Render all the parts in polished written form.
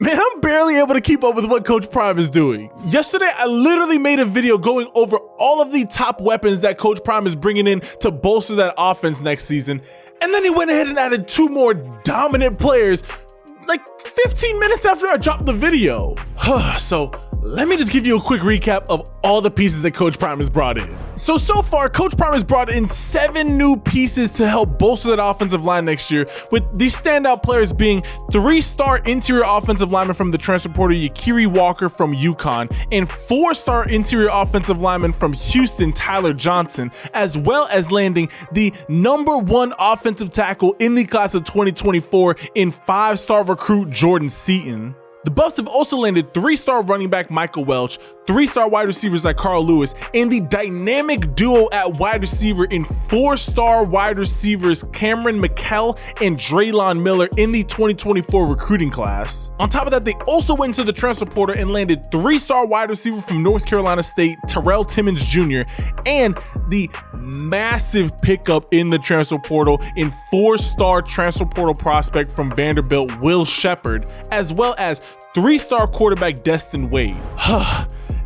Man, I'm barely able to keep up with what Coach Prime is doing. Yesterday, I literally made a video going over all of the top weapons that Coach Prime is bringing in to bolster that offense next season. And then he went ahead and added 2 more dominant players like 15 minutes after I dropped the video. So let me just give you a quick recap of all the pieces that Coach Prime has brought in. So far, Coach Prime has brought in 7 new pieces to help bolster that offensive line next year, with these standout players being 3-star interior offensive lineman from the transfer portal Yakiri Walker from UConn, and 4-star interior offensive lineman from Houston Tyler Johnson, as well as landing the #1 offensive tackle in the class of 2024 in 5-star recruit Jordan Seaton. The Buffs have also landed 3-star running back Michael Welch, 3-star wide receivers like Carl Lewis, and the dynamic duo at wide receiver in 4-star wide receivers Cameron McKell and Draylon Miller in the 2024 recruiting class. On top of that, they also went to the transfer portal and landed 3-star wide receiver from North Carolina State Terrell Timmons Jr. and the massive pickup in the transfer portal in 4-star transfer portal prospect from Vanderbilt Will Shepherd, as well as 3-star quarterback Destin Wade.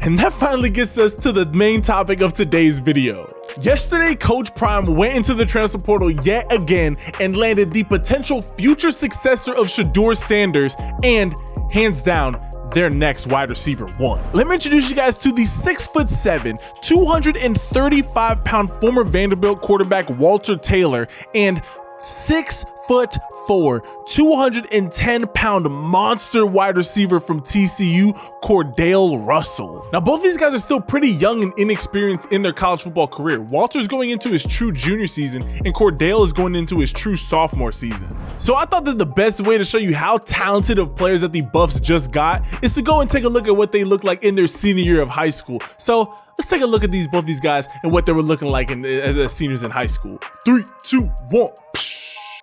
And that finally gets us to the main topic of today's video. Yesterday, Coach Prime went into the transfer portal yet again and landed the potential future successor of Shedeur Sanders and, hands down, their next wide receiver 1. Let me introduce you guys to the 6'7", 235-pound former Vanderbilt quarterback Walter Taylor and 6'4", 210-pound monster wide receiver from TCU, Cordale Russell. Now, both these guys are still pretty young and inexperienced in their college football career. Walter's going into his true junior season, and Cordale is going into his true sophomore season. So I thought that the best way to show you how talented of players that the Buffs just got is to go and take a look at what they look like in their senior year of high school. So let's take a look at both these guys and what they were looking like as seniors in high school. 3, 2, 1.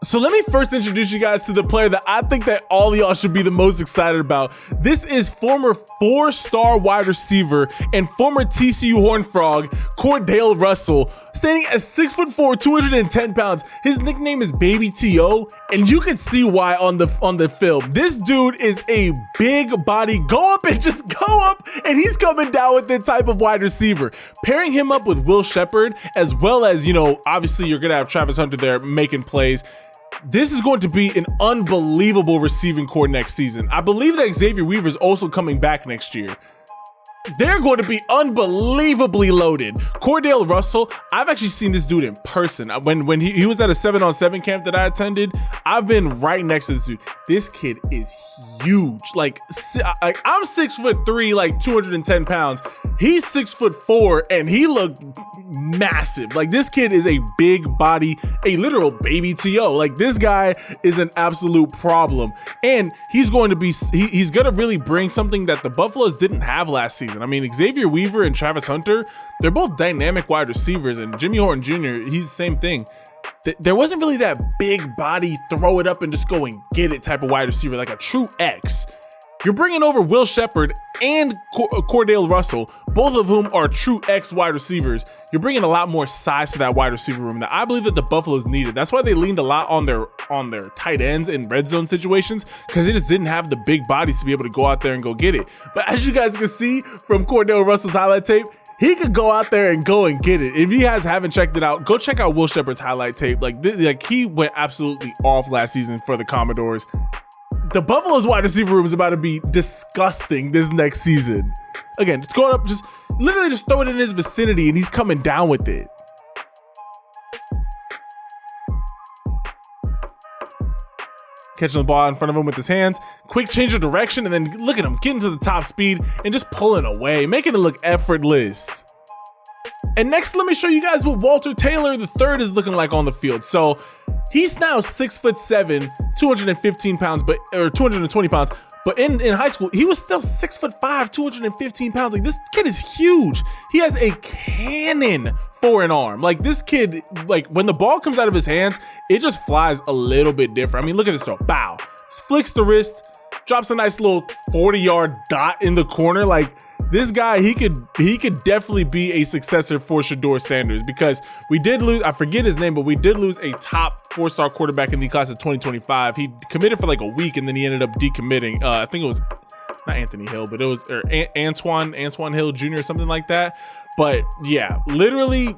So let me first introduce you guys to the player that I think that all of y'all should be the most excited about. This is former 4-star wide receiver and former TCU Horned Frog, Cordale Russell, standing at 6'4", 210 pounds. His nickname is Baby T.O., and you can see why on the film. This dude is a big body, go up, and he's coming down with that type of wide receiver. Pairing him up with Will Shepherd, as well as, obviously you're gonna have Travis Hunter there making plays. This is going to be an unbelievable receiving core next season. I believe that Xavier Weaver is also coming back next year. They're going to be unbelievably loaded. Cordale Russell, I've actually seen this dude in person. When he was at a 7-on-7 camp that I attended, I've been right next to this dude. This kid is huge. Like I'm 6'3", like 210 pounds. He's 6'4", and he looked massive. Like, this kid is a big body, a literal Baby T.O. Like, this guy is an absolute problem, and he's going to really bring something that the Buffaloes didn't have last season. I mean, Xavier Weaver and Travis Hunter, they're both dynamic wide receivers, and Jimmy Horton Jr., he's the same thing. There wasn't really that big body, throw it up and just go and get it type of wide receiver, like a true X. You're bringing over Will Shepherd and Cordale Russell, both of whom are true X wide receivers. You're bringing a lot more size to that wide receiver room that I believe that the Buffaloes needed. That's why they leaned a lot on their tight ends in red zone situations, because they just didn't have the big bodies to be able to go out there and go get it. But as you guys can see from Cordale Russell's highlight tape, he could go out there and go and get it. If you guys haven't checked it out, go check out Will Shepherd's highlight tape. Like he went absolutely off last season for the Commodores. The Buffalo's wide receiver room is about to be disgusting this next season. Again, it's going up, just literally just throw it in his vicinity and he's coming down with it. Catching the ball in front of him with his hands, quick change of direction, and then look at him getting to the top speed and just pulling away, making it look effortless. And next, let me show you guys what Walter Taylor III is looking like on the field. So he's now 6'7", 215 pounds, or 220 pounds. But in high school, he was still 6'5", 215 pounds. Like, this kid is huge. He has a cannon for an arm. Like, this kid, like, when the ball comes out of his hands, it just flies a little bit different. I mean, look at this throw. Bow. Just flicks the wrist, drops a nice little 40-yard dot in the corner. Like, this guy, he could definitely be a successor for Shedeur Sanders, because we did lose, I forget his name, but we did lose a top 4-star quarterback in the class of 2025. He committed for like a week and then he ended up decommitting. I think it was not Anthony Hill, but it was Antoine Hill Jr. or something like that. But yeah, literally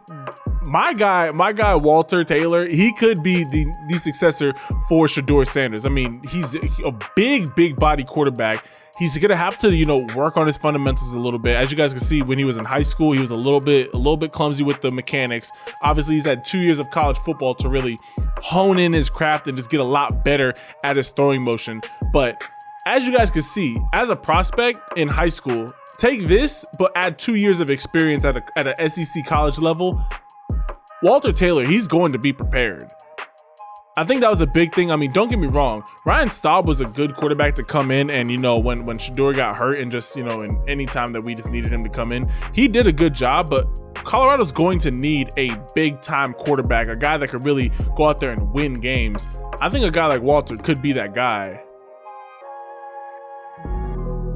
my guy Walter Taylor, he could be the successor for Shedeur Sanders. I mean, he's a big body quarterback. He's gonna have to, you know, work on his fundamentals a little bit. As you guys can see, when he was in high school, he was a little bit clumsy with the mechanics. Obviously, he's had 2 years of college football to really hone in his craft and just get a lot better at his throwing motion. But as you guys can see, as a prospect in high school, take this, but add 2 years of experience at a SEC college level. Walter Taylor, he's going to be prepared. I think that was a big thing. I mean, don't get me wrong. Ryan Staub was a good quarterback to come in, and, you know, when Shedeur got hurt and just, you know, in any time that we just needed him to come in, he did a good job. But Colorado's going to need a big time quarterback, a guy that could really go out there and win games. I think a guy like Walter could be that guy.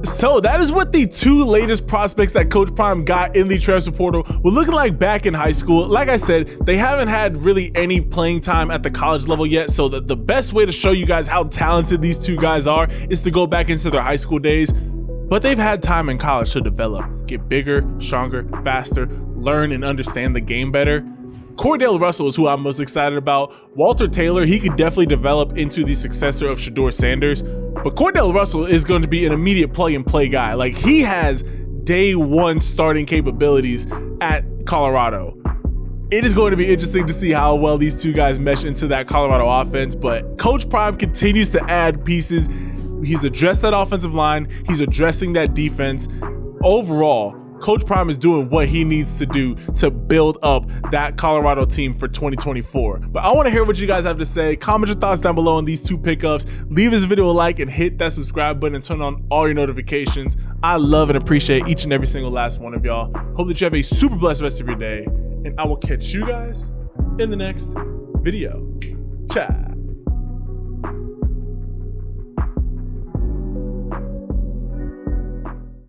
So that is what the 2 latest prospects that Coach Prime got in the transfer portal were looking like back in high school. Like I said, they haven't had really any playing time at the college level yet, so the best way to show you guys how talented these 2 guys are is to go back into their high school days. But they've had time in college to develop, get bigger, stronger, faster, learn and understand the game better. Cordale Russell is who I'm most excited about. Walter Taylor, he could definitely develop into the successor of Shedeur Sanders. But Cordale Russell is going to be an immediate plug-and-play guy. Like, he has day 1 starting capabilities at Colorado. It is going to be interesting to see how well these 2 guys mesh into that Colorado offense. But Coach Prime continues to add pieces. He's addressed that offensive line. He's addressing that defense. Overall, Coach Prime is doing what he needs to do to build up that Colorado team for 2024. But I want to hear what you guys have to say. Comment your thoughts down below on these 2 pickups. Leave this video a like and hit that subscribe button and turn on all your notifications. I love and appreciate each and every single last one of y'all. Hope that you have a super blessed rest of your day, and I will catch you guys in the next video. Ciao.